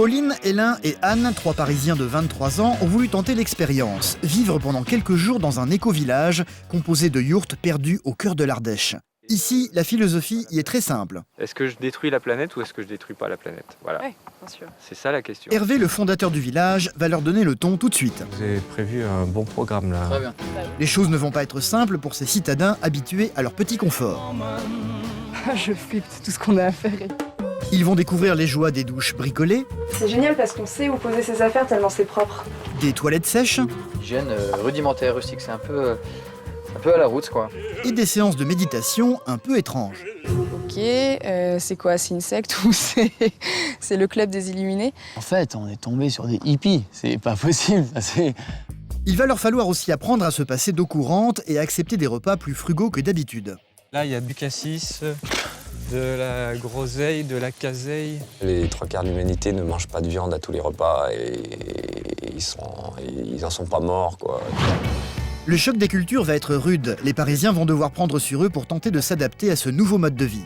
Pauline, Hélin et Anne, 3 Parisiens de 23 ans, ont voulu tenter l'expérience, vivre pendant quelques jours dans un éco-village composé de yourtes perdus au cœur de l'Ardèche. Ici, la philosophie y est très simple. Est-ce que je détruis la planète ou est-ce que je détruis pas la planète? Voilà. Oui, bien sûr. C'est ça la question. Hervé, le fondateur du village, va leur donner le ton tout de suite. Vous avez prévu un bon programme là. Très bien. Les choses ne vont pas être simples pour ces citadins habitués à leur petit confort. Je flippe de tout ce qu'on a à faire. Ils vont découvrir les joies des douches bricolées, C'est génial parce qu'on sait où poser ses affaires tellement c'est propre. des toilettes sèches Hygiène rudimentaire, rustique, c'est un peu à la route, quoi. et des séances de méditation un peu étranges. Ok, c'est quoi? C'est une secte ou c'est le club des illuminés? En fait, on est tombé sur des hippies. C'est pas possible. Il va leur falloir aussi apprendre à se passer d'eau courante et à accepter des repas plus frugaux que d'habitude. Là, il y a du cassis, de la groseille, de la caseille. Les 3/4 de l'humanité ne mangent pas de viande à tous les repas et ils en sont pas morts, quoi. Le choc des cultures va être rude. Les Parisiens vont devoir prendre sur eux pour tenter de s'adapter à ce nouveau mode de vie.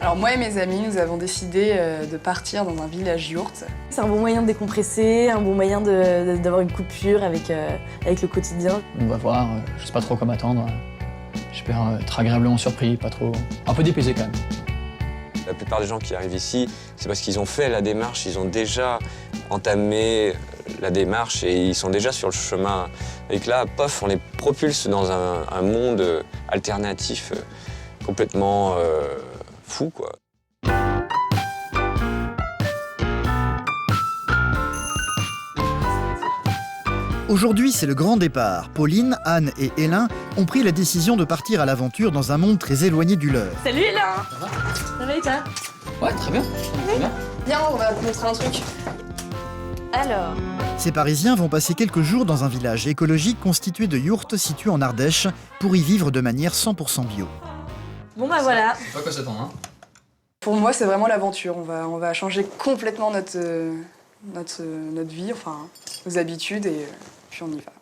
Alors moi et mes amis, nous avons décidé de partir dans un village yourte. C'est un bon moyen de décompresser, un bon moyen d'avoir une coupure avec le quotidien. On va voir, je sais pas trop quoi m'attendre. J'espère être agréablement surpris, pas trop. Un peu dépaysé quand même. La plupart des gens qui arrivent ici, c'est parce qu'ils ont fait la démarche, ils ont déjà entamé la démarche et ils sont déjà sur le chemin. Et que là, pof, on les propulse dans un monde alternatif complètement fou, quoi. Aujourd'hui, c'est le grand départ. Pauline, Anne et Hélin ont pris la décision de partir à l'aventure dans un monde très éloigné du leur. Salut Hélin! Ça va et toi? Ouais, très bien. Très bien. Viens, on va te montrer un truc. Alors, Ces Parisiens vont passer quelques jours dans un village écologique constitué de yourtes situé en Ardèche pour y vivre de manière 100% bio. bon bah voilà. C'est pas quoi s'attendre, hein. Pour moi, c'est vraiment l'aventure. On va changer complètement notre vie, enfin nos habitudes et puis on y va.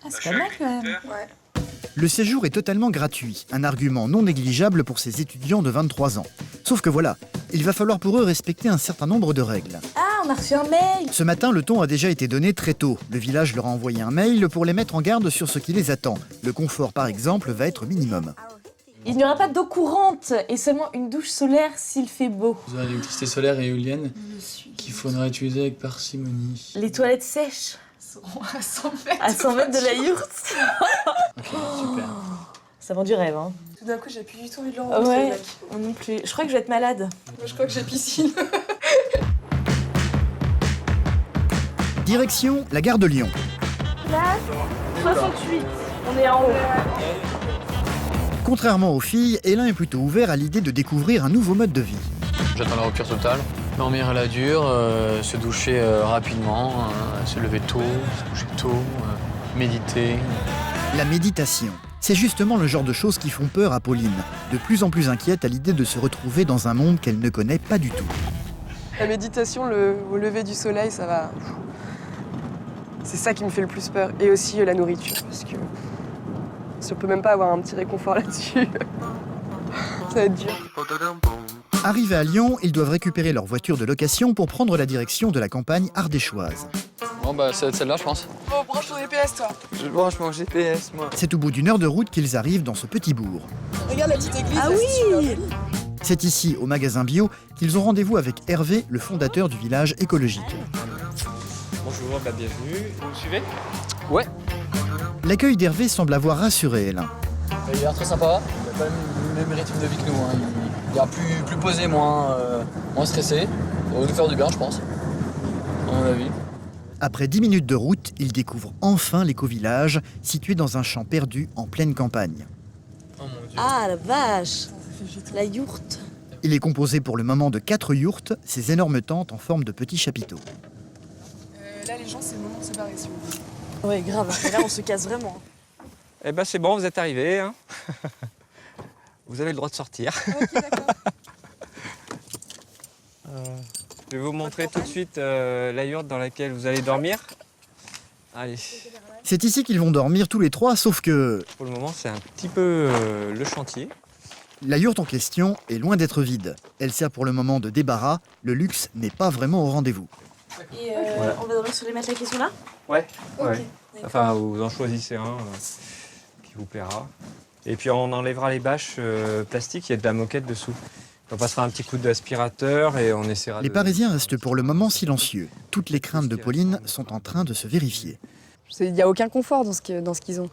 Ah, c'est pas mal quand même. Ouais. Le séjour est totalement gratuit, un argument non négligeable pour ces étudiants de 23 ans. Sauf que voilà, il va falloir pour eux respecter un certain nombre de règles. Ah, on a reçu un mail. Ce matin, le ton a déjà été donné très tôt. Le village leur a envoyé un mail pour les mettre en garde sur ce qui les attend. Le confort, par exemple, va être minimum. Il n'y aura pas d'eau courante et seulement une douche solaire s'il fait beau. Vous avez l'électricité solaire et éolienne qu'il faudra utiliser avec parcimonie. Les toilettes sèches seront à 100 mètres. à 100 mètres de la yourte. Ok, super. Ça vend du rêve, hein. Tout d'un coup, j'ai plus du tout envie de le Ah rencontrer, ouais, mec. moi non plus. Je crois que je vais être malade. Moi, je crois que j'ai piscine. Direction la gare de Lyon. Place 68. On est en haut. Contrairement aux filles, Hélin est plutôt ouvert à l'idée de découvrir un nouveau mode de vie. J'attends la rupture totale. Dormir à la dure, se doucher rapidement, se lever tôt, se coucher tôt, méditer. La méditation. C'est justement le genre de choses qui font peur à Pauline, de plus en plus inquiète à l'idée de se retrouver dans un monde qu'elle ne connaît pas du tout. La méditation, au lever du soleil, ça va. C'est ça qui me fait le plus peur. Et aussi la nourriture, parce que si on peut même pas avoir un petit réconfort là-dessus, ça va être dur. Arrivés à Lyon, ils doivent récupérer leur voiture de location pour prendre la direction de la campagne ardéchoise. Bon bah c'est celle-là je pense. Oh, branche ton GPS, toi. Je branche mon GPS, moi. C'est au bout d'1 heure de route qu'ils arrivent dans ce petit bourg. Regarde la petite église. Ah là, c'est super oui. joli. C'est ici, au magasin bio, qu'ils ont rendez-vous avec Hervé, le fondateur du village écologique. Bonjour, bienvenue. Vous me suivez? Ouais. L'accueil d'Hervé semble avoir rassuré Hélin. Il a l'air très sympa. Il a pas le même rythme de vie que nous. Hein. Il est plus posé, moins stressé. Ça va nous faire du bien, je pense. À mon avis. Après 10 minutes de route, ils découvrent enfin l'éco-village, situé dans un champ perdu en pleine campagne. Oh mon Dieu. Ah la vache. La yourte. Il est composé pour le moment de 4 yourtes, ces énormes tentes en forme de petits chapiteaux. Là, les gens, c'est le moment de se barrer, si vous voulez. Ouais, grave. Là, on se casse vraiment. Eh ben c'est bon, vous êtes arrivés. Hein. Vous avez le droit de sortir. Ok, d'accord. Je vais vous montrer tout de suite la yourte dans laquelle vous allez dormir. Allez. C'est ici qu'ils vont dormir tous les 3, sauf que... Pour le moment, c'est un petit peu le chantier. La yourte en question est loin d'être vide. Elle sert pour le moment de débarras. Le luxe n'est pas vraiment au rendez-vous. Et on va dormir sur les matelas qui sont là? Ouais. Ok. Ouais. D'accord. Enfin, vous en choisissez un qui vous plaira. Et puis on enlèvera les bâches plastiques, il y a de la moquette dessous. On passera un petit coup d'aspirateur et on essaiera Les Parisiens restent pour le moment silencieux. Toutes les craintes de Pauline sont en train de se vérifier. Il n'y a aucun confort dans ce qu'ils ont.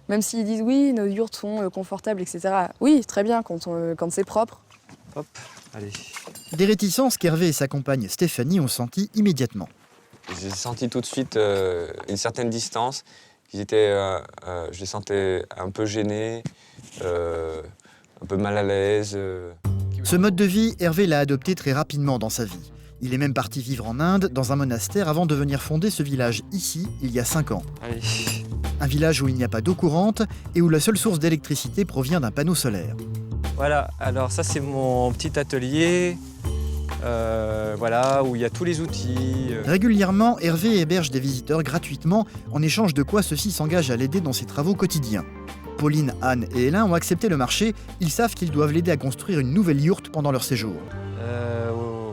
Même s'ils disent oui, nos yurts sont confortables, etc. Oui, très bien, quand c'est propre. Hop, allez. Des réticences qu'Hervé et sa compagne Stéphanie ont senties immédiatement. J'ai senti tout de suite une certaine distance. Je les sentais un peu gênés, un peu mal à l'aise. Ce mode de vie, Hervé l'a adopté très rapidement dans sa vie. Il est même parti vivre en Inde, dans un monastère, avant de venir fonder ce village ici, il y a 5 ans. Allez. Un village où il n'y a pas d'eau courante et où la seule source d'électricité provient d'un panneau solaire. Voilà, alors ça c'est mon petit atelier. Voilà, où il y a tous les outils. Régulièrement, Hervé héberge des visiteurs gratuitement, en échange de quoi ceux-ci s'engagent à l'aider dans ses travaux quotidiens. Pauline, Anne et Hélène ont accepté le marché. Ils savent qu'ils doivent l'aider à construire une nouvelle yourte pendant leur séjour.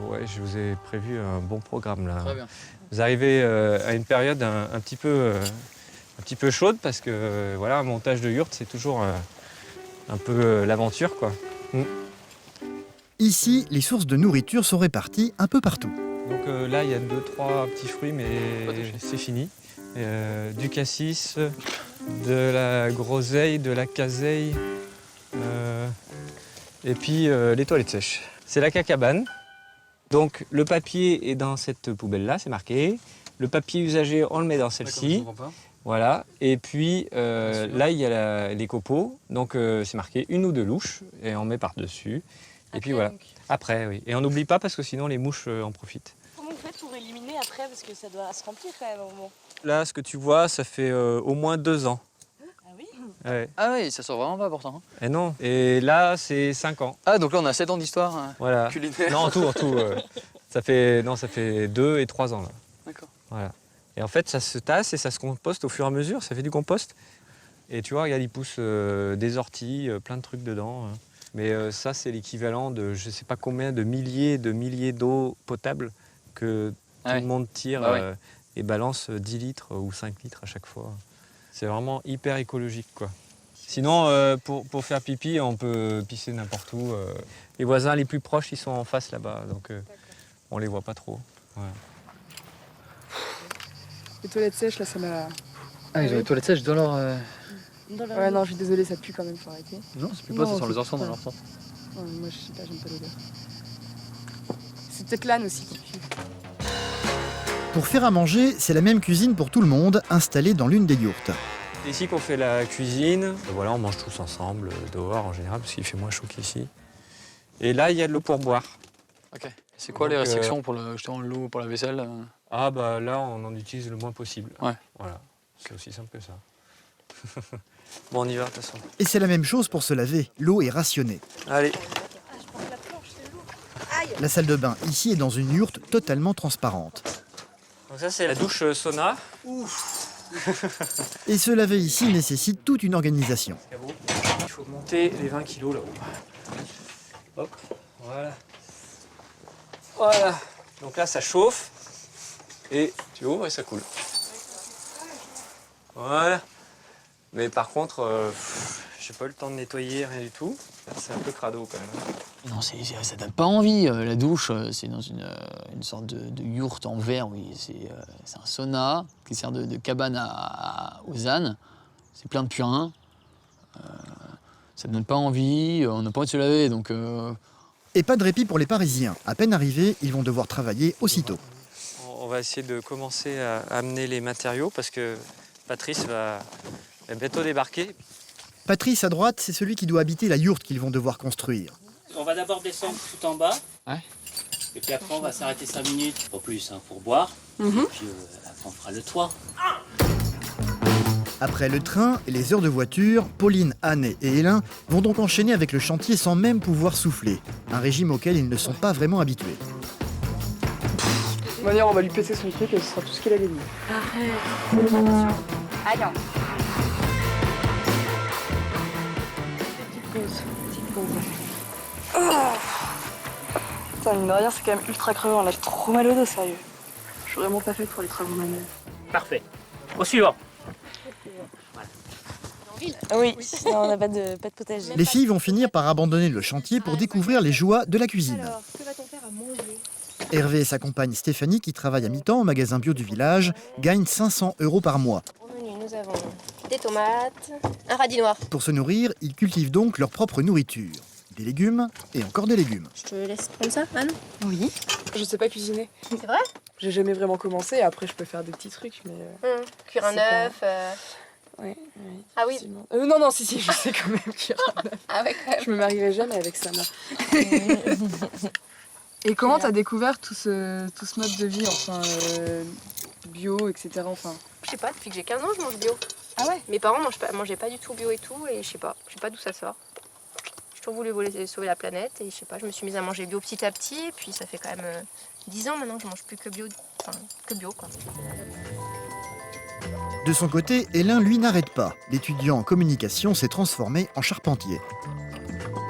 Ouais, je vous ai prévu un bon programme là. Très bien. Vous arrivez à une période un petit peu chaude parce que voilà, un montage de yourte c'est toujours un peu l'aventure quoi. Ici, les sources de nourriture sont réparties un peu partout. Donc là il y a 2-3 petits fruits mais Pas touché. c'est fini. Du cassis, de la groseille, de la caseille et puis les toilettes sèches. C'est la cacabane. Donc le papier est dans cette poubelle-là, c'est marqué. Le papier usagé, on le met dans celle-ci. Voilà. Et puis là, il y a les copeaux. Donc c'est marqué 1 ou 2 louches et on met par-dessus. Et puis voilà. Donc, Après, oui. Et on n'oublie pas parce que sinon les mouches en profitent. comment vous faites pour éliminer après? Parce que ça doit se remplir quand même au moment. Là, ce que tu vois, ça fait au moins 2 ans. Ah oui? Ouais. Ah oui, ça sort vraiment pas pourtant. Et non. Et là, c'est 5 ans. Ah, donc là, on a 7 ans d'histoire Voilà. culinaire. Non, en tout. Ça fait 2 et 3 ans là. D'accord. Voilà. Et en fait, ça se tasse et ça se composte au fur et à mesure. Ça fait du compost. Et tu vois, regarde, il pousse des orties, plein de trucs dedans. Mais ça, c'est l'équivalent de je sais pas combien de milliers d'eau potable que tout le monde tire Bah ouais. et balance 10 litres ou 5 litres à chaque fois. C'est vraiment hyper écologique, quoi. Sinon, pour faire pipi, on peut pisser n'importe où. Les voisins les plus proches, ils sont en face là-bas, donc on les voit pas trop. Voilà. Les toilettes sèches, là, ça m'a... Ah, ils ont les toilettes sèches dans leur. Ouais, non, je suis désolée, ça pue quand même, faut arrêter. Non, c'est plus Non, pas, ça sent c'est les enfants dans pas. leur sang. Ouais, moi, je sais pas, j'aime pas l'odeur. C'est peut-être l'âne aussi qui pue. Pour faire à manger, c'est la même cuisine pour tout le monde, installée dans l'une des yourtes. C'est ici qu'on fait la cuisine. Voilà, on mange tous ensemble, dehors en général, parce qu'il fait moins chaud qu'ici. Et là, il y a de l'eau pour boire. Ok. C'est quoi Donc, les restrictions pour justement l'eau pour la vaisselle Ah bah là, on en utilise le moins possible. Ouais. Voilà, c'est aussi simple que ça. Bon, on y va de toute façon. Et c'est la même chose pour se laver, l'eau est rationnée. Allez. La salle de bain ici est dans une yourte totalement transparente. Donc ça, c'est la douche sauna. Et se laver ici nécessite toute une organisation. Il faut monter les 20 kilos là-haut. Hop, voilà. Voilà. Donc là, ça chauffe. Et tu ouvres et ça coule. Voilà. Mais par contre, j'ai pas eu le temps de nettoyer, rien du tout. C'est un peu crado quand même. Non, ça donne pas envie. La douche, c'est dans une sorte de yourte en verre. Oui, c'est un sauna qui sert de cabane aux ânes. C'est plein de purin. Ça donne pas envie. On n'a pas envie de se laver, donc. Et pas de répit pour les Parisiens. À peine arrivés, ils vont devoir travailler aussitôt. On va essayer de commencer à amener les matériaux parce que Patrice va bientôt débarquer. Patrice, à droite, c'est celui qui doit habiter la yourte qu'ils vont devoir construire. On va d'abord descendre tout en bas. Ouais. Et puis après, on va s'arrêter 5 minutes, pas plus, hein, pour boire. Et puis après, on fera le toit. Après le train et les heures de voiture, Pauline, Anne et Hélène vont donc enchaîner avec le chantier sans même pouvoir souffler. Un régime auquel ils ne sont pas vraiment habitués. On va dire, on va lui péter son truc et ce sera tout ce qu'il a gagné. Arrête. Aïe. Petite pause. Petite pause. putain, mine de rien, c'est quand même ultra crevant. Là, j'ai trop mal au dos, sérieux. Je suis vraiment pas faite pour les travaux manuels. Parfait. Au suivant. Oui, non, on n'a pas de potager. Les filles vont finir par abandonner le chantier pour découvrir les joies de la cuisine. Alors, que va-t-on faire à manger? Hervé et sa compagne Stéphanie, qui travaille à mi-temps au magasin bio du village, gagnent 500 € par mois. Au menu, nous avons des tomates, un radis noir. Pour se nourrir, ils cultivent donc leur propre nourriture. Des légumes et encore des légumes. Je te laisse prendre ça, Anne? Oui. Je sais pas cuisiner. C'est vrai? J'ai jamais vraiment commencé. Après, je peux faire des petits trucs, mais. Cuire un C'est pas- œuf. Oui. Ah oui. Non, si, je sais quand même cuire un œuf. Ah ouais, quand même. Je me marierai jamais avec ça, moi. Et comment t'as découvert tout ce mode de vie, enfin, bio, etc. Enfin. Je sais pas, depuis que j'ai 15 ans, je mange bio. Ah ouais? Mes parents mangeaient pas du tout bio et tout, et je sais pas d'où ça sort. J'ai toujours voulu sauver la planète, et je sais pas, je me suis mise à manger bio petit à petit, et puis ça fait quand même 10 ans maintenant que je mange plus que bio, quoi. De son côté, Hélène, lui, n'arrête pas. L'étudiant en communication s'est transformé en charpentier.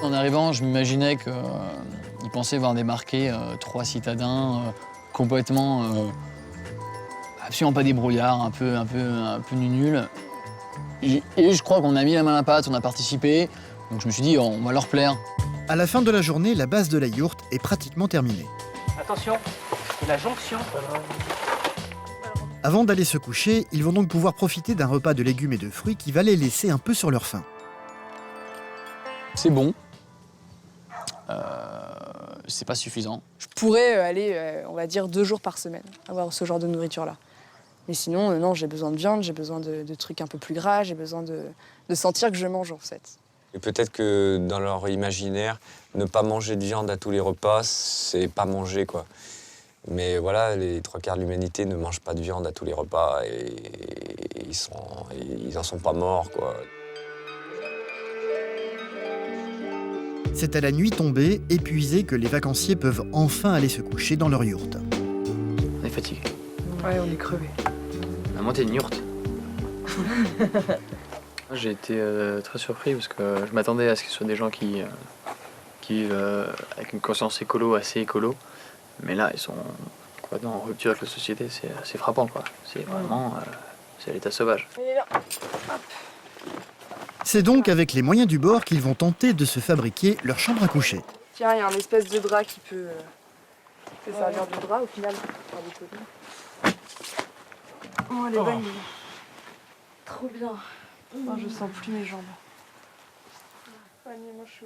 En arrivant, je m'imaginais qu'ils pensaient voir débarquer 3 citadins complètement absolument pas débrouillards, un peu nuls. Et je crois qu'on a mis la main à la pâte, on a participé, donc je me suis dit, on va leur plaire. À la fin de la journée, la base de la yourte est pratiquement terminée. Attention, c'est la jonction. Avant d'aller se coucher, ils vont donc pouvoir profiter d'un repas de légumes et de fruits qui va les laisser un peu sur leur faim. C'est bon. C'est pas suffisant. Je pourrais aller, on va dire, 2 jours par semaine, avoir ce genre de nourriture-là. Mais sinon, non, j'ai besoin de viande, j'ai besoin de trucs un peu plus gras, j'ai besoin de sentir que je mange, en fait. Et peut-être que dans leur imaginaire, ne pas manger de viande à tous les repas, c'est pas manger, quoi. Mais voilà, les 3/4 de l'humanité ne mangent pas de viande à tous les repas et ils en sont pas morts, quoi. C'est à la nuit tombée, épuisés, que les vacanciers peuvent enfin aller se coucher dans leur yourte. On est fatigué. Ouais, on est crevés. On a monté une yourte. J'ai été très surpris parce que je m'attendais à ce que ce soit des gens qui vivent avec une conscience écolo, assez écolo. Mais là, ils sont complètement en rupture avec la société. C'est assez frappant, quoi. C'est vraiment... c'est l'état sauvage. Il est là. C'est donc avec les moyens du bord qu'ils vont tenter de se fabriquer leur chambre à coucher. Tiens, il y a un espèce de drap qui peut servir de drap, au final. Par des côtés. Oh, elle est bonne. Trop bien. Oh, je sens plus mes jambes. Ouais, mais moi, chaud.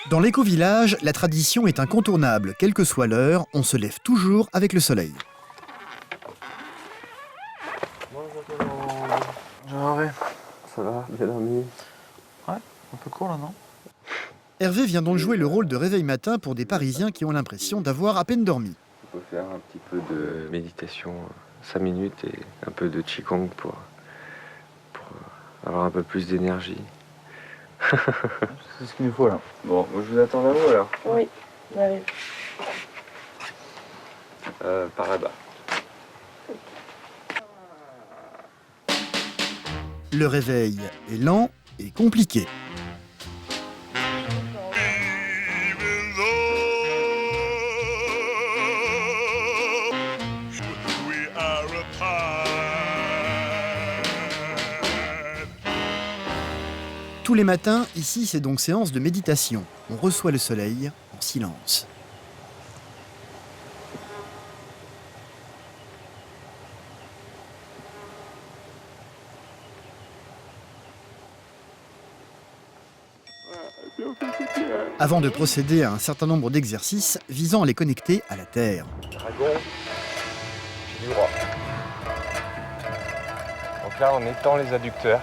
Dans l'éco-village, la tradition est incontournable. Quelle que soit l'heure, on se lève toujours avec le soleil. Ouais, ça va, bien dormi. Un peu court, là, non? Hervé vient donc jouer le rôle de réveil matin pour des Parisiens qui ont l'impression d'avoir à peine dormi. On peut faire un petit peu de méditation, 5 minutes, et un peu de Qigong pour avoir un peu plus d'énergie. C'est ce qu'il nous faut, là. Bon, moi je vous attends là-haut alors. Oui, j'arrive. Par là-bas. Le réveil est lent et compliqué. Tous les matins, ici, c'est donc séance de méditation. On reçoit le soleil en silence. Avant de procéder à un certain nombre d'exercices visant à les connecter à la Terre. Dragon, du roi. Donc là, on étend les adducteurs.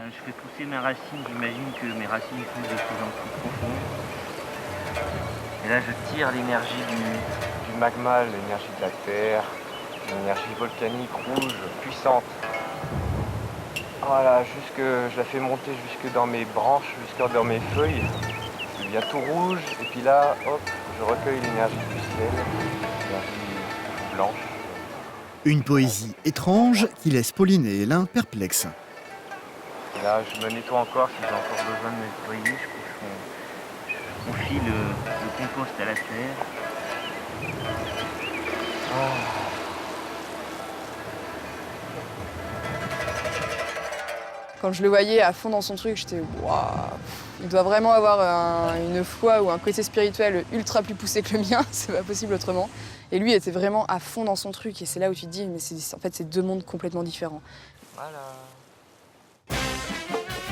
Je fais pousser mes racines, j'imagine que mes racines poussent de plus en plus profond. Et là, je tire l'énergie Du magma, l'énergie de la Terre, une énergie volcanique rouge, puissante. Voilà, je la fais monter jusque dans mes branches, jusque dans mes feuilles. Il devient tout rouge, et puis là, hop, je recueille l'énergie du ciel, l'énergie blanche. Une poésie étrange qui laisse Pauline et Hélène perplexes. Et là, je me nettoie encore si j'ai encore besoin de nettoyer. Je confie le compost à la terre. Quand je le voyais à fond dans son truc, j'étais waouh, il doit vraiment avoir une foi ou un côté spirituel ultra plus poussé que le mien, c'est pas possible autrement. Et lui était vraiment à fond dans son truc et c'est là où tu te dis mais en fait c'est deux mondes complètement différents. Voilà.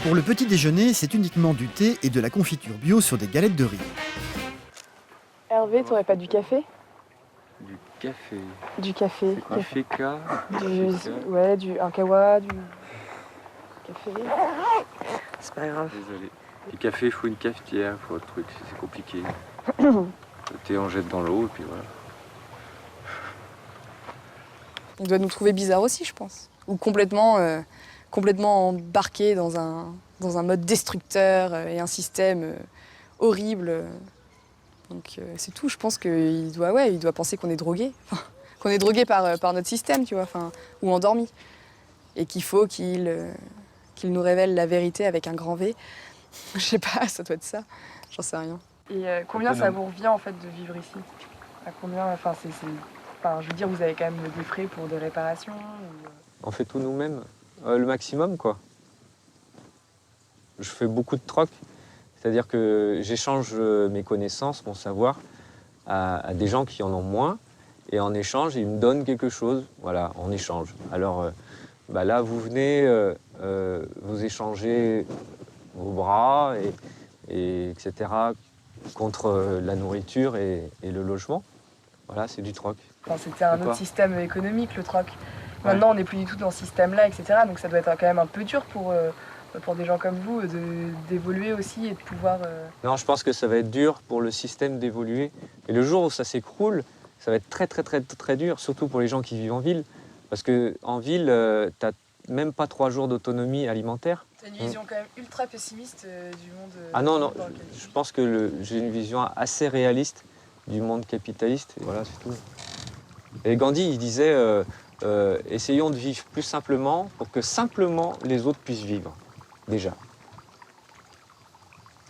Pour le petit déjeuner, c'est uniquement du thé et de la confiture bio sur des galettes de riz. Hervé, t'aurais pas du café? Du café. Du café. C'est quoi, Feka? Ouais, un kawa, du café. C'est pas grave. Désolé. Du café, il faut une cafetière, il faut le truc, c'est compliqué. Le thé, on jette dans l'eau et puis voilà. Il doit nous trouver bizarres aussi, je pense. Ou complètement embarqués dans un mode destructeur et un système horrible. Donc c'est tout, je pense qu'il doit penser qu'on est drogué. Enfin, qu'on est drogué par notre système, tu vois, ou endormi. Et qu'il faut qu'il nous révèle la vérité avec un grand V. Je sais pas, ça doit être ça, j'en sais rien. Et combien ça vous revient en fait de vivre ici? À combien, je veux dire, vous avez quand même des frais pour des réparations On fait tout nous-mêmes, le maximum quoi. Je fais beaucoup de troc, c'est-à-dire que j'échange mes connaissances, mon savoir à des gens qui en ont moins et en échange ils me donnent quelque chose, voilà, en échange. Alors là vous venez, vous échangez vos bras etc. contre la nourriture et le logement. Voilà, c'est du troc. Enfin, c'était un autre système économique, le troc. Maintenant, on n'est plus du tout dans ce système-là, etc. Donc ça doit être quand même un peu dur pour des gens comme vous d'évoluer aussi et de pouvoir... Non, je pense que ça va être dur pour le système d'évoluer. Et le jour où ça s'écroule, ça va être très, très, très, très dur, surtout pour les gens qui vivent en ville. Parce qu'en ville, tu n'as même pas 3 jours d'autonomie alimentaire. C'est une vision quand même ultra pessimiste du monde... Ah non, je pense que j'ai une vision assez réaliste du monde capitaliste. Et voilà, c'est tout. Et Gandhi, il disait, essayons de vivre plus simplement pour que simplement les autres puissent vivre, déjà.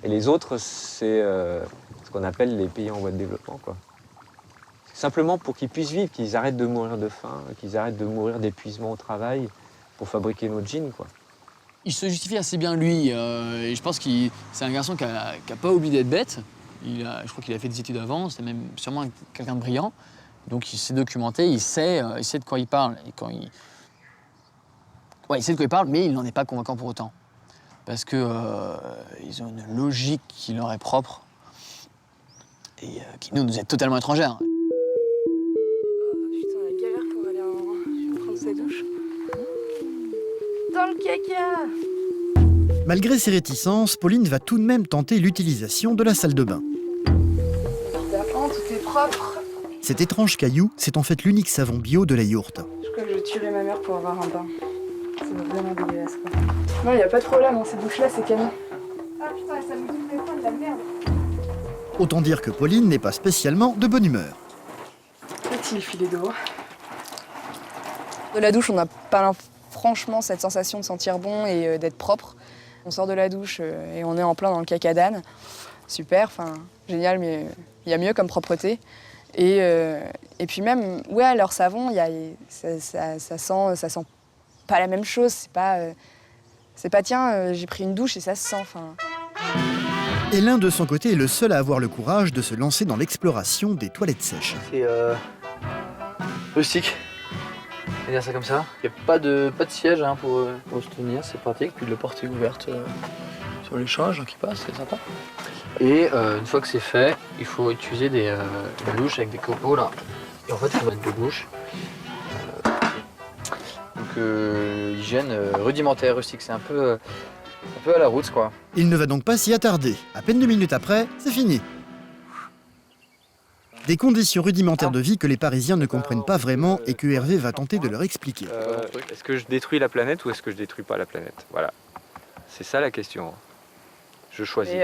Et les autres, c'est ce qu'on appelle les pays en voie de développement, quoi. Simplement pour qu'ils puissent vivre, qu'ils arrêtent de mourir de faim, qu'ils arrêtent de mourir d'épuisement au travail pour fabriquer nos jeans, quoi. Il se justifie assez bien, lui. Et je pense que c'est un garçon qui n'a pas oublié d'être bête. Je crois qu'il a fait des études avant, c'est même sûrement quelqu'un de brillant. Donc il s'est documenté, il sait de quoi il parle. Et il sait de quoi il parle, mais il n'en est pas convaincant pour autant. Parce qu'ils ont une logique qui leur est propre et qui nous est totalement étrangère. Putain, la galère pour aller prendre sa douche. Dans le caca! Malgré ses réticences, Pauline va tout de même tenter l'utilisation de la salle de bain. Tout est propre. Cet étrange caillou, c'est en fait l'unique savon bio de la yourte. Je crois que je tuerai ma mère pour avoir un bain. C'est vraiment dégueulasse, quoi. Non, il n'y a pas de problème, hein, ces douches-là, c'est canon. Ah putain, ça me dit de la merde. Autant dire que Pauline n'est pas spécialement de bonne humeur. Petit filet d'eau. De la douche, on n'a pas franchement cette sensation de sentir bon et d'être propre. On sort de la douche et on est en plein dans le caca d'âne. Super, enfin génial, mais il y a mieux comme propreté. Et puis même, ouais, leur savon, ça sent pas la même chose. C'est pas tiens, j'ai pris une douche et ça se sent. Enfin. Et l'un de son côté est le seul à avoir le courage de se lancer dans l'exploration des toilettes sèches. C'est rustique, on va dire ça comme ça. Il n'y a pas de siège hein, pour se tenir, c'est pratique. Puis la porte est ouverte sur l'échange qui passe, c'est sympa. Et une fois que c'est fait, il faut utiliser une douche avec des copeaux là. Et en fait, il faut mettre 2 douches. Donc hygiène rudimentaire, rustique, c'est un peu à la route quoi. Il ne va donc pas s'y attarder. À peine 2 minutes après, c'est fini. Des conditions rudimentaires de vie que les Parisiens ne comprennent pas vraiment et que Hervé va tenter de leur expliquer. Est-ce que je détruis la planète ou est-ce que je détruis pas la planète? Voilà. C'est ça la question. Je choisis.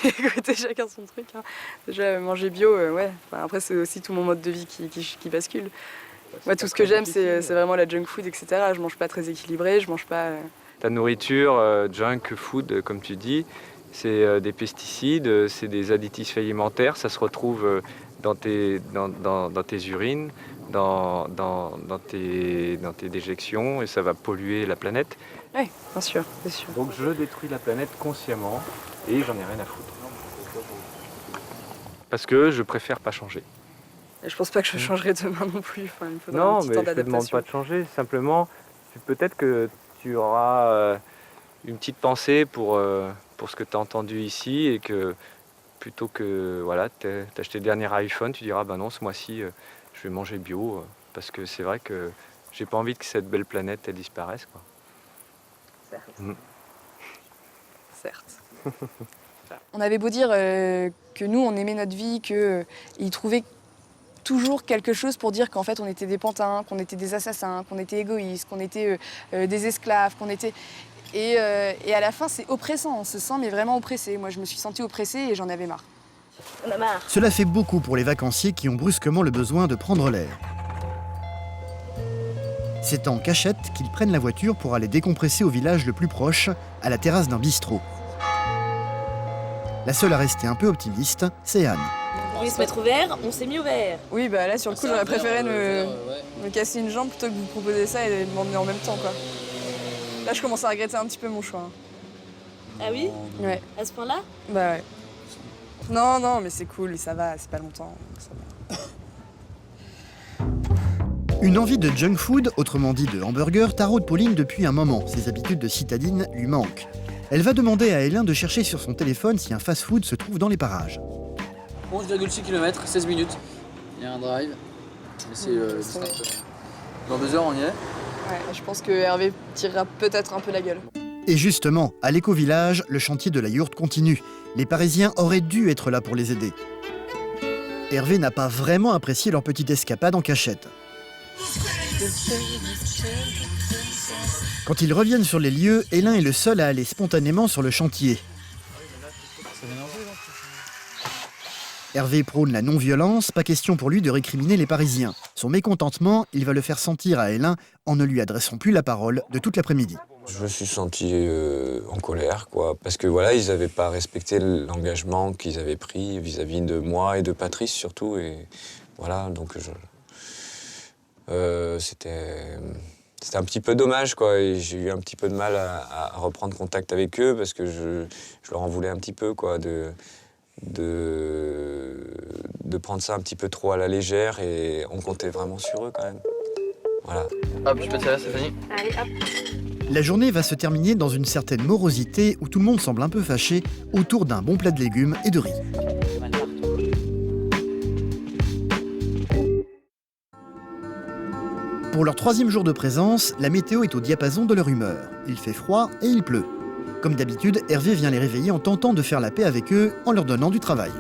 Écoutez, chacun son truc. Hein. Déjà, manger bio, ouais. Enfin, après, c'est aussi tout mon mode de vie qui bascule. Moi, tout ce que j'aime, c'est vraiment la junk food, etc. Je mange pas très équilibré, je mange pas... Ta nourriture, junk food, comme tu dis, c'est des pesticides, c'est des additifs alimentaires. Ça se retrouve dans tes urines, dans tes déjections et ça va polluer la planète. Oui, bien sûr, bien sûr. Donc je détruis la planète consciemment et j'en ai rien à foutre. Parce que je préfère pas changer. Et je pense pas que je changerai demain non plus. Enfin, il me faudra Non, un petit mais temps je te demande d'adaptation. pas de changer. Simplement, peut-être que tu auras une petite pensée pour ce que tu as entendu ici et que plutôt que voilà, t'acheter le dernier iPhone, tu diras bah non, ce mois-ci, je vais manger bio parce que c'est vrai que j'ai pas envie que cette belle planète elle disparaisse, quoi. Certes. On avait beau dire que nous, on aimait notre vie, qu'ils trouvaient toujours quelque chose pour dire qu'en fait, on était des pantins, qu'on était des assassins, qu'on était égoïstes, qu'on était des esclaves, qu'on était... Et à la fin, c'est oppressant, on se sent mais vraiment oppressé. Moi, je me suis sentie oppressée et j'en avais marre. On a marre. Cela fait beaucoup pour les vacanciers qui ont brusquement le besoin de prendre l'air. C'est en cachette qu'ils prennent la voiture pour aller décompresser au village le plus proche, à la terrasse d'un bistrot. La seule à rester un peu optimiste, c'est Anne. On voulait se mettre au vert, on s'est mis au vert. Oui, bah là, sur le coup, j'aurais préféré me casser une jambe plutôt que de vous proposer ça et de m'emmener en même temps, quoi. Là, je commence à regretter un petit peu mon choix. Ah oui? Ouais. À ce point-là? Bah ouais. Non, mais c'est cool, ça va, c'est pas longtemps. Ça va. Une envie de junk food, autrement dit de hamburger, taraude Pauline depuis un moment. Ses habitudes de citadine lui manquent. Elle va demander à Hélène de chercher sur son téléphone si un fast-food se trouve dans les parages. 11,6 km, 16 minutes. Il y a un drive. Mais c'est dans 2 heures, on y est. Ouais, je pense que Hervé tirera peut-être un peu la gueule. Et justement, à l'éco-village, le chantier de la yourte continue. Les Parisiens auraient dû être là pour les aider. Hervé n'a pas vraiment apprécié leur petite escapade en cachette. Quand ils reviennent sur les lieux, Hélène est le seul à aller spontanément sur le chantier. Hervé prône la non-violence, pas question pour lui de récriminer les Parisiens. Son mécontentement, il va le faire sentir à Hélène en ne lui adressant plus la parole de toute l'après-midi. Je me suis senti en colère, quoi, parce que voilà, ils n'avaient pas respecté l'engagement qu'ils avaient pris vis-à-vis de moi et de Patrice surtout, et voilà, donc c'était un petit peu dommage, quoi, et j'ai eu un petit peu de mal à reprendre contact avec eux parce que je leur en voulais un petit peu, quoi, de prendre ça un petit peu trop à la légère, et on comptait vraiment sur eux quand même. Voilà. Hop, je peux te servir, Stéphanie. Allez, hop. La journée va se terminer dans une certaine morosité où tout le monde semble un peu fâché autour d'un bon plat de légumes et de riz. Pour leur 3e jour de présence, la météo est au diapason de leur humeur. Il fait froid et il pleut. Comme d'habitude, Hervé vient les réveiller en tentant de faire la paix avec eux en leur donnant du travail.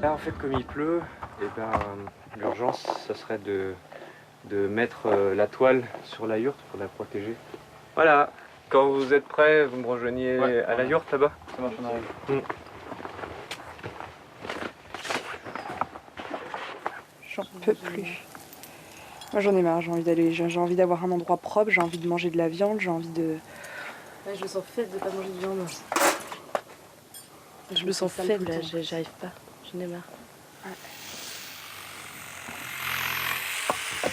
Là, en fait, comme il pleut, l'urgence, ça serait de mettre la toile sur la yourte pour la protéger. Voilà, quand vous êtes prêts, vous me rejoignez à la yourte là-bas. Ça marche, on arrive. J'en peux plus. Moi, j'en ai marre, j'ai envie d'avoir un endroit propre, j'ai envie de manger de la viande, j'ai envie de... Ouais, je me sens faible de pas manger de viande. Je me sens faible, j'arrive pas. J'en ai marre.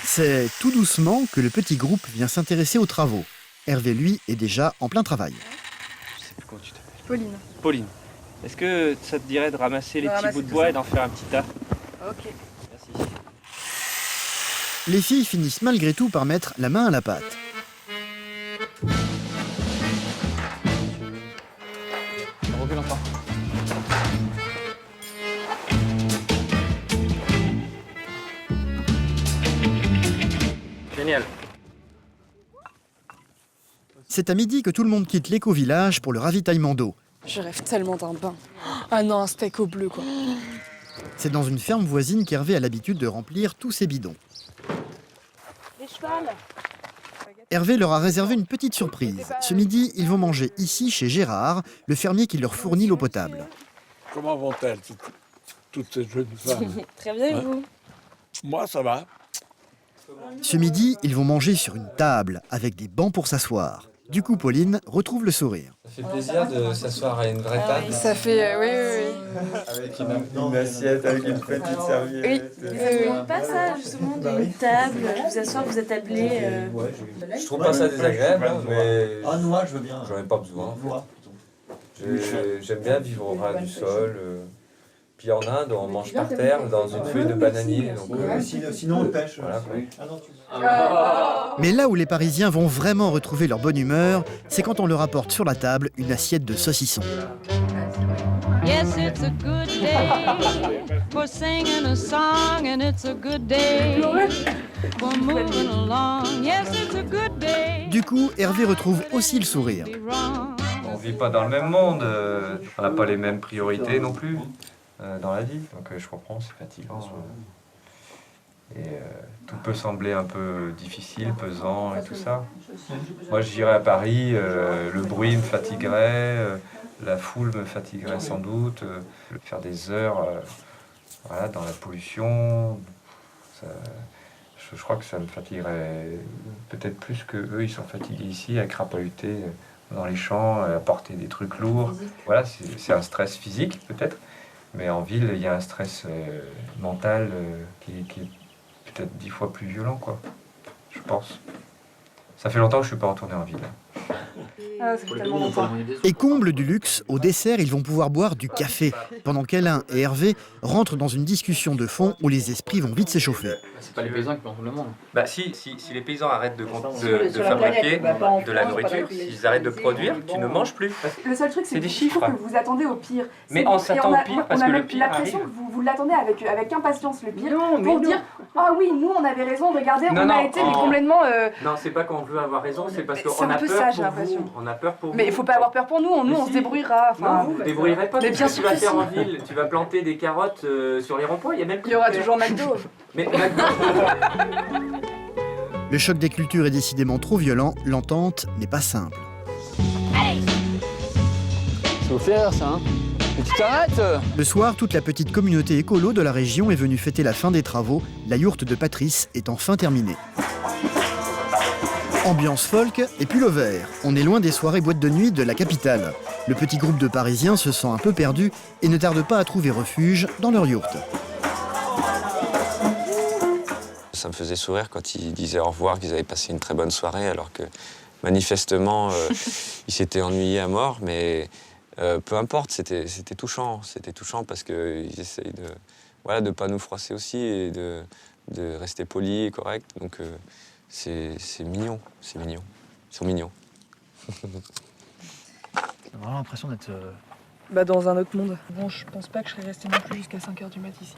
C'est tout doucement que le petit groupe vient s'intéresser aux travaux. Hervé, lui, est déjà en plein travail. Je sais plus comment tu t'appelles. Pauline. Pauline, est-ce que ça te dirait de ramasser les petits ramasser bouts de tout bois ça. et d'en faire un petit tas? Ok. Merci. Les filles finissent malgré tout par mettre la main à la pâte. On recule encore. Génial. C'est à midi que tout le monde quitte l'éco-village pour le ravitaillement d'eau. Je rêve tellement d'un bain. Ah non, un steak au bleu, quoi. C'est dans une ferme voisine qu'Hervé a l'habitude de remplir tous ses bidons. Hervé leur a réservé une petite surprise. Ce midi, ils vont manger ici chez Gérard, le fermier qui leur fournit l'eau potable. Comment vont-elles, toutes ces jeunes femmes? Très bien, et vous? Moi, ça va. Ce midi, ils vont manger sur une table, avec des bancs pour s'asseoir. Du coup, Pauline retrouve le sourire. Ça fait plaisir de s'asseoir à une vraie table. Ça fait, oui. Avec une assiette, avec une petite serviette. Vous n'avez pas ça, justement, d'une table, vous asseoir, vous attablez Je trouve pas ça désagréable, hein, mais moi, je veux bien. j'en ai pas besoin. J'aime bien vivre au ras du sol. Puis en Inde, on mange par terre dans une feuille de bananier. Donc, Sinon, on pêche. voilà, Mais là où les Parisiens vont vraiment retrouver leur bonne humeur, c'est quand on leur apporte sur la table une assiette de saucisson. Yes, it's a good day for singing a song, and it's a good day for moving along. Yes, it's a good day. Du coup, Hervé retrouve aussi le sourire. on vit pas dans le même monde, on n'a pas les mêmes priorités non plus dans la vie. Donc je comprends, c'est fatigant. Tout peut sembler un peu difficile, pesant et tout ça. Moi, j'irais à Paris, le bruit me fatiguerait, la foule me fatiguerait sans doute. Faire des heures voilà, dans la pollution, ça, je crois que ça me fatiguerait peut-être plus que eux. Ils sont fatigués ici à crapahuter dans les champs, à porter des trucs lourds. Voilà, c'est un stress physique peut-être, mais en ville, il y a un stress mental qui est peut-être 10 fois plus violent, quoi, je pense. Ça fait longtemps que je suis pas retourné en ville. Ah, ça fait tellement longtemps. Et comble du luxe, au dessert, ils vont pouvoir boire du café, pendant qu'Alain et Hervé rentrent dans une discussion de fond où les esprits vont vite s'échauffer. C'est pas les paysans qui plantent le monde. Bah si les paysans arrêtent de fabriquer de la nourriture, s'ils arrêtent de produire, tu ne manges plus. Le seul truc, c'est des que chiffres. vous vous attendez au pire. Mais on s'attend au pire parce que le pire l'impression arrive. que vous l'attendez avec impatience, le pire, Non, mais pour non. dire « Ah oui, nous on avait raison, regardez, Non, on non, a été mais complètement... Non, c'est pas qu'on veut avoir raison, c'est parce C'est qu'on un a peu peur ça, j'ai pour l'impression. vous. On a peur pour vous. Mais il faut pas avoir peur pour nous, nous Mais on si. se débrouillera. Enfin, Non, vous ne débrouillerez pas. Mais Qu'est-ce bien que tu sûr vas que faire si. en ville? Tu vas planter des carottes sur les ronds-points, il y a même plus Il y aura de- toujours McDo. Mais McDo. Le choc des cultures est décidément trop violent, l'entente n'est pas simple. Ça vous fait rire, ça, hein? Mais tu t'arrêtes! Le soir, toute la petite communauté écolo de la région est venue fêter la fin des travaux, la yourte de Patrice est enfin terminée. Ambiance folk et pull au vert. On est loin des soirées boîtes de nuit de la capitale. Le petit groupe de Parisiens se sent un peu perdu et ne tarde pas à trouver refuge dans leur yourte. Ça me faisait sourire quand ils disaient au revoir, qu'ils avaient passé une très bonne soirée, alors que manifestement, ils s'étaient ennuyés à mort. Mais peu importe, c'était touchant. C'était touchant parce qu'ils essayent de ne pas nous froisser aussi et de rester polis et corrects. Donc c'est mignon, c'est mignon. Ils sont mignons. J'ai vraiment l'impression d'être... Bah dans un autre monde. Bon, je pense pas que je serais restée non plus jusqu'à 5h du mat ici.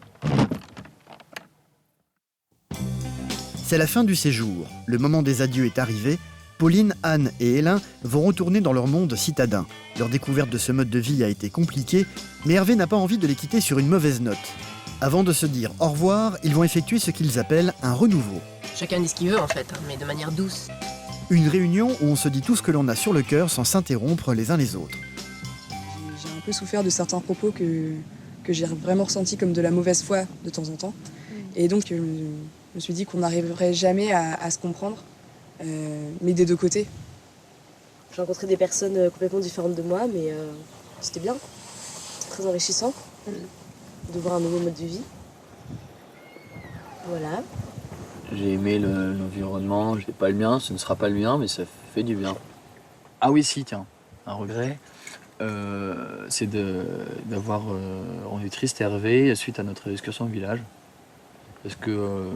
C'est la fin du séjour. Le moment des adieux est arrivé. Pauline, Anne et Hélène vont retourner dans leur monde citadin. Leur découverte de ce mode de vie a été compliquée, mais Hervé n'a pas envie de les quitter sur une mauvaise note. Avant de se dire au revoir, ils vont effectuer ce qu'ils appellent un renouveau. Chacun dit ce qu'il veut en fait, mais de manière douce. Une réunion où on se dit tout ce que l'on a sur le cœur sans s'interrompre les uns les autres. J'ai un peu souffert de certains propos que j'ai vraiment ressentis comme de la mauvaise foi de temps en temps. Et donc je me suis dit qu'on n'arriverait jamais à se comprendre, mais des deux côtés. J'ai rencontré des personnes complètement différentes de moi, mais c'était bien. Très enrichissant de voir un nouveau mode de vie. Voilà. J'ai aimé l'environnement, je n'ai pas le mien, ce ne sera pas le mien, mais ça fait du bien. Ah oui, si, tiens, un regret, c'est d'avoir rendu triste Hervé suite à notre excursion au village. Parce que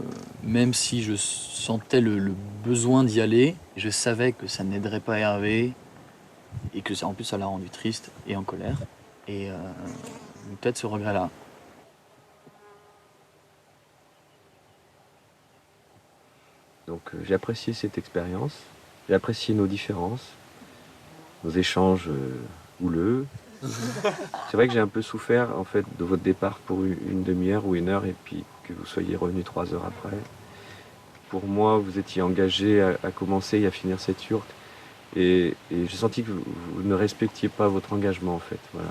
même si je sentais le besoin d'y aller, je savais que ça n'aiderait pas Hervé et que en plus ça l'a rendu triste et en colère. Et peut-être ce regret-là. Donc j'ai apprécié cette expérience, j'ai apprécié nos différences, nos échanges houleux, C'est vrai que j'ai un peu souffert en fait de votre départ pour une demi-heure ou 1 heure et puis que vous soyez revenu 3 heures après. Pour moi, vous étiez engagé à commencer et à finir cette yourte. Et j'ai senti que vous ne respectiez pas votre engagement en fait. Voilà.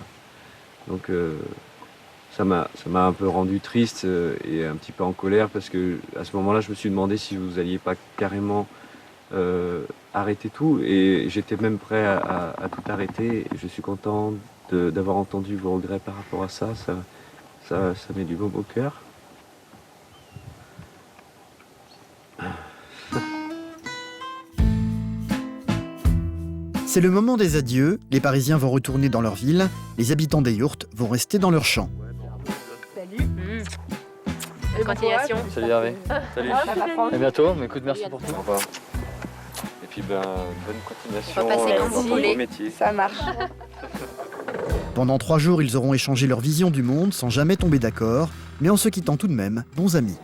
Donc ça m'a un peu rendu triste et un petit peu en colère parce que à ce moment-là, je me suis demandé si vous n'alliez pas carrément arrêter tout. Et j'étais même prêt à tout arrêter. Et je suis content d'avoir entendu vos regrets par rapport à ça. Ça met du baume au cœur. C'est le moment des adieux, les Parisiens vont retourner dans leur ville, les habitants des yourtes vont rester dans leur champ. Salut. Bonne continuation. Salut Hervé. Salut. À bientôt, mais écoute, merci pour tout. Au revoir. Et puis bonne continuation Repasser quand vous dans voulez. vos métiers. Ça marche. Pendant 3 jours, ils auront échangé leur vision du monde sans jamais tomber d'accord, mais en se quittant tout de même, bons amis.